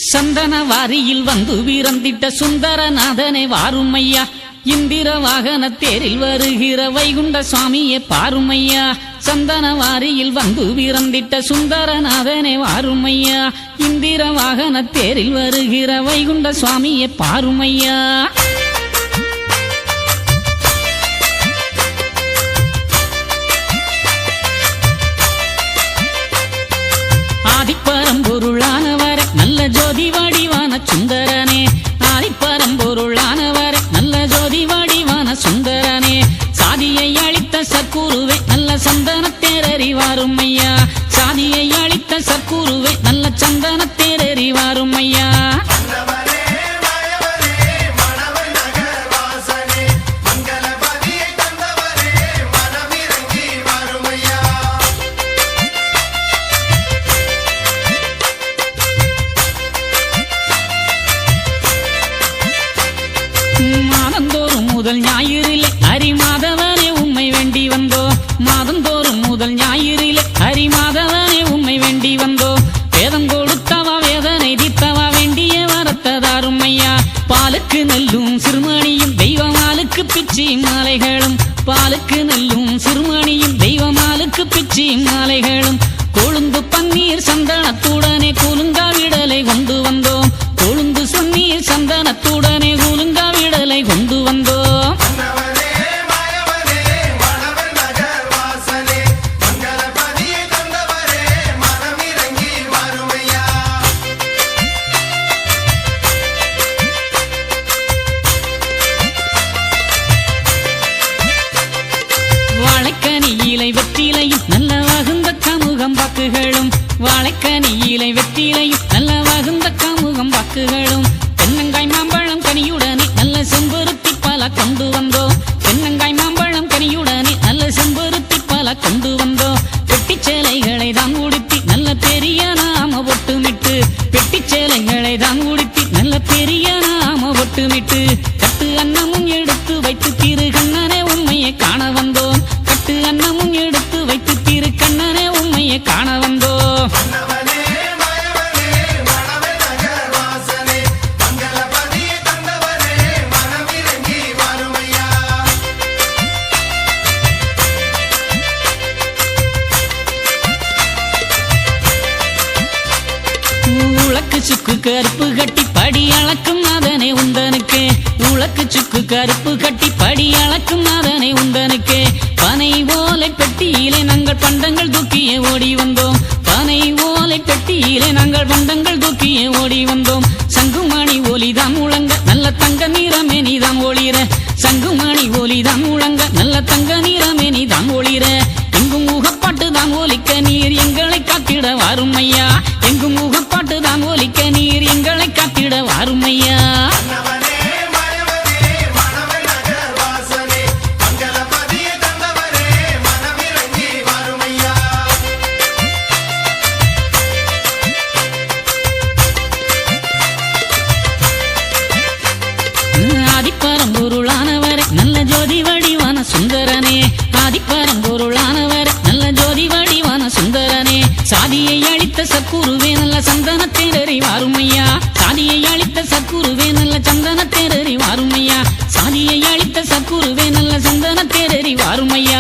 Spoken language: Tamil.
சந்தன வாரியில் வந்து வீரந்திட்ட சுந்தரநாதனே வாருமையா, இந்திர வாகன தேரில் வருகிற வைகுண்ட சுவாமியே பாருமையா. சந்தன வாரியில் வந்து வீரந்திட்ட சுந்தரநாதனே வாருமையா, இந்திர வாகன தேரில் வருகிற வைகுண்ட சுவாமியே பாருமையா. ஆதிப்பரம்பொருளானவர நல்ல ஜோதி வடிவான சுந்தரனே, ஆதிப்பரம்பொருளானவர நல்ல ஜோதி வடிவான சுந்தரனே, சாதியை அளித்த சற்குருவே நல்ல சந்தன தேரறிவாருமையா, சாதியை அளித்த சற்குருவே நல்ல சந்தன தேரறிவாருமையா. மாதந்தோறும் முதல் ஞாயிறிலே ஹரிமாதவனே உம்மை வேண்டி வந்தோ, மாதந்தோறும் முதல் ஞாயிறிலே ஹரிமாதவனே உம்மை வேண்டி வந்தோ, வேதம் கொடுத்தவா வேதனை தீர்த்தவா வேண்டிய வரத்ததாருமையா. பாலுக்கு நெல்லும் சிறுமணியும் தெய்வமாலுக்கு பிச்சி மாலைகளும், பாலுக்கு நெல்லும் சிறுமணியும் தெய்வமாலுக்கு பிச்சி மாலைகளும், கொழுந்து பன்னீர் சந்தனத்துடனே கூலுங்கா விடலை கொண்டு வந்தோம், கொழுந்து சொன்னீர் சந்தனத்துடனே கூலுங்கா விடலை கொண்டு வந்தோம். வாழைக்கனியிலை வெற்றிலையும் நல்ல வகுந்த கமுகம் பாக்குகளும், வாழைக்கனியிலை வெற்றிலையும் நல்ல வகுந்த கமுகம் பாக்குகளும், தென்னங்காய் மாம்பழம் கனியுடனே நல்ல செம்பருத்தி பல கொண்டு வந்தோம், தென்னங்காய் மாம்பழம் கனியுடனே நல்ல செம்பருத்தி பல கொண்டு வந்தோம். பெட்டி சேலைகளை தான் உடுத்தி நல்ல பெரிய நாம ஒட்டுமிட்டு, பெட்டி சேலைகளை தான் உடுத்தி நல்ல பெரிய நாம ஒட்டுமிட்டு, கட்டு அன்னமும் எடுத்து வைத்து திரு கண்ணனே உண்மையை காண வந்தோம், கட்டு அன்னமும் எடுத்து வைத்து திரு கண்ணனே உண்மையை காண வந்தோம். உலக்கு சுக்கு கருப்பு கட்டி படி அளக்கும் நாதனே உந்தனுக்கு, உலக்கு சுக்கு கருப்பு கட்டி படி அளக்கும் நாதனே உந்தனுக்கு, பனை ஓலை பெட்டியிலே நாங்கள் பண்டங்கள் தூக்கியே ஓடி வந்தோம், பனை ஓலை பெட்டியிலே நாங்கள் பண்டங்கள் தூக்கியே ஓடி வந்தோம். சங்குமணி ஒலிதான் முழங்க நல்ல தங்க நிறமே நீதான் ஒளிர, சங்குமணி ஒலிதான் முழங்க நல்ல தங்க நிறமே நீதான் ஒளிர, எங்கும் முகப்பாட்டு தான் ஒலிக்க நீர் எங்களை காத்திட வாருமையா, எங்கும் முகப்பாட்டு தான் ஒலிக்க நீர் எங்களை காத்திட வாருமையா. ஆதிப்பரம்பொருளானவர நல்ல ஜோதி வடிவான சுந்தரனே, ஆதிப்பரம்பொருளானவர நல்ல ஜோதி வடிவான சுந்தரனே, சாதியை அளித்த சற்குருவே நல்ல சந்தன தேரறி வாருமையா, சாதியை அளித்த சற்குருவே நல்ல சந்தன தேரறி வாருமையா, சாதியை அளித்த சற்குருவே நல்ல சந்தன தேரறி வாருமையா.